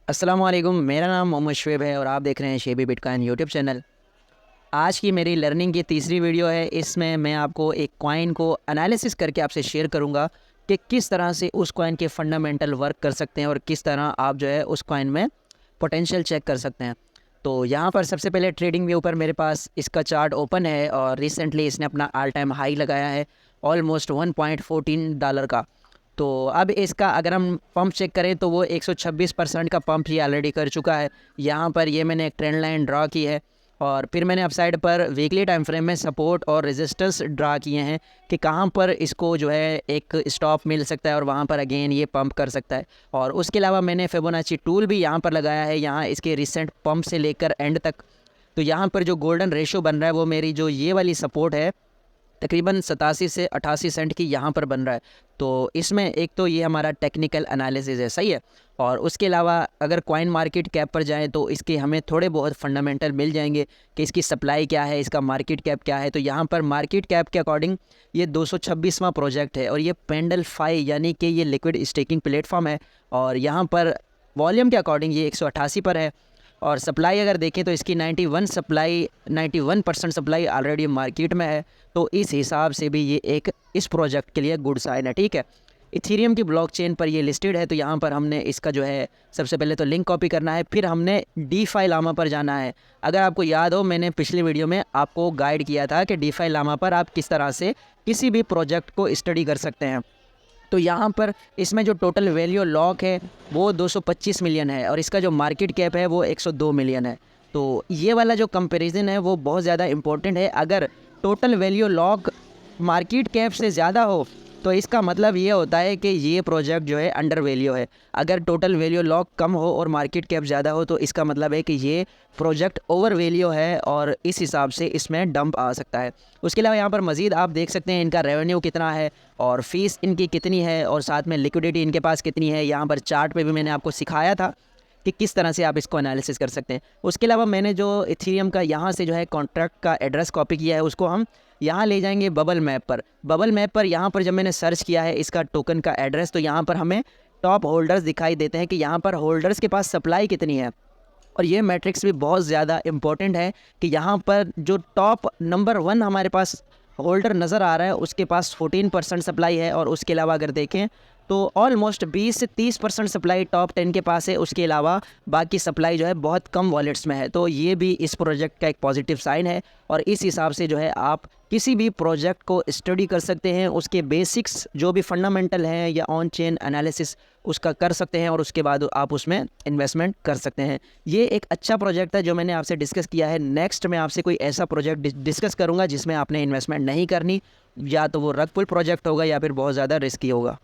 अस्सलाम वालेकुम। मेरा नाम मोहम्मद शुएब है और आप देख रहे हैं शेबी बिटकॉइन यूट्यूब चैनल। आज की मेरी लर्निंग की तीसरी वीडियो है। इसमें मैं आपको एक कॉइन को एनालिसिस करके आपसे शेयर करूंगा कि किस तरह से उस कॉइन के फंडामेंटल वर्क कर सकते हैं और किस तरह आप जो है उस कॉइन में पोटेंशियल चेक कर सकते हैं। तो यहाँ पर सबसे पहले ट्रेडिंग व्यू पर मेरे पास इसका चार्ट ओपन है और रिसेंटली इसने अपना ऑल टाइम हाई लगाया है ऑलमोस्ट $1.14 का। तो अब इसका अगर हम पंप चेक करें तो वो 126% का पंप ही ऑलरेडी कर चुका है। यहाँ पर ये मैंने एक ट्रेंड लाइन ड्रा की है और फिर मैंने अपसाइड पर वीकली टाइम फ्रेम में सपोर्ट और रेजिस्टेंस ड्रा किए हैं कि कहाँ पर इसको जो है एक स्टॉप मिल सकता है और वहाँ पर अगेन ये पंप कर सकता है। और उसके अलावा मैंने फिबोनाची टूल भी यहाँ पर लगाया है, यहाँ इसके रिसेंट पंप से लेकर एंड तक। तो यहाँ पर जो गोल्डन रेशो बन रहा है वो मेरी जो ये वाली सपोर्ट है तकरीबन 87 से 88 सेंट की यहाँ पर बन रहा है। तो इसमें एक तो ये हमारा टेक्निकल एनालिसिस है, सही है। और उसके अलावा अगर कॉइन मार्केट कैप पर जाएं तो इसके हमें थोड़े बहुत फंडामेंटल मिल जाएंगे कि इसकी सप्लाई क्या है, इसका मार्केट कैप क्या है। तो यहाँ पर मार्केट कैप के अकॉर्डिंग ये 226वां प्रोजेक्ट है और ये पेंडल फाई यानी कि ये लिक्विड स्टेकिंग प्लेटफॉर्म है। और यहाँ पर वॉल्यूम के अकॉर्डिंग ये 188 पर है। और सप्लाई अगर देखें तो इसकी 91% सप्लाई ऑलरेडी मार्केट में है। तो इस हिसाब से भी ये एक इस प्रोजेक्ट के लिए गुड साइन है, ठीक है। इथेरियम की ब्लॉकचेन पर ये लिस्टेड है। तो यहाँ पर हमने इसका जो है सबसे पहले तो लिंक कॉपी करना है, फिर हमने डीफाई लामा पर जाना है। अगर आपको याद हो मैंने पिछली वीडियो में आपको गाइड किया था कि डीफाई लामा पर आप किस तरह से किसी भी प्रोजेक्ट को स्टडी कर सकते हैं। तो यहाँ पर इसमें जो टोटल वैल्यू लॉक है वो 225 मिलियन है और इसका जो मार्केट कैप है वो 102 मिलियन है। तो ये वाला जो कंपैरिजन है वो बहुत ज़्यादा इम्पोर्टेंट है। अगर total value lock market cap से ज़्यादा हो तो इसका मतलब ये होता है कि ये प्रोजेक्ट जो है अंडर वैल्यू है। अगर टोटल वैल्यू लॉक कम हो और मार्केट कैप ज़्यादा हो तो इसका मतलब है कि ये प्रोजेक्ट ओवर वैल्यू है और इस हिसाब से इसमें डंप आ सकता है। उसके अलावा यहाँ पर मज़ीद आप देख सकते हैं इनका रेवेन्यू कितना है और फ़ीस इनकी कितनी है और साथ में लिक्विडिटी इनके पास कितनी है। यहाँ पर चार्ट पे भी मैंने आपको सिखाया था कि किस तरह से आप इसको एनालिसिस कर सकते हैं। उसके अलावा मैंने जो इथेरियम का यहाँ से जो है कॉन्ट्रैक्ट का एड्रेस कॉपी किया है उसको हम यहाँ ले जाएंगे बबल मैप पर। बबल मैप पर यहाँ पर जब मैंने सर्च किया है इसका टोकन का एड्रेस तो यहाँ पर हमें टॉप होल्डर्स दिखाई देते हैं कि यहाँ पर होल्डर्स के पास सप्लाई कितनी है। और ये मैट्रिक्स भी बहुत ज़्यादा इम्पोर्टेंट है कि यहाँ पर जो टॉप नंबर 1 हमारे पास होल्डर नज़र आ रहा है उसके पास 14% सप्लाई है। और उसके अलावा अगर देखें तो ऑलमोस्ट 20 से 30% सप्लाई टॉप 10 के पास है। उसके अलावा बाकी सप्लाई जो है बहुत कम वॉलेट्स में है। तो ये भी इस प्रोजेक्ट का एक पॉजिटिव साइन है और इस हिसाब से जो है आप किसी भी प्रोजेक्ट को स्टडी कर सकते हैं, उसके बेसिक्स जो भी फंडामेंटल हैं या ऑन चेन एनालिसिस उसका कर सकते हैं और उसके बाद आप उसमें इन्वेस्टमेंट कर सकते हैं। ये एक अच्छा प्रोजेक्ट है जो मैंने आपसे डिस्कस किया है। नेक्स्ट मैं आपसे कोई ऐसा प्रोजेक्ट डिस्कस करूँगा जिसमें आपने इन्वेस्टमेंट नहीं करनी, या तो वो रग पुल प्रोजेक्ट होगा या फिर बहुत ज़्यादा रिस्की होगा।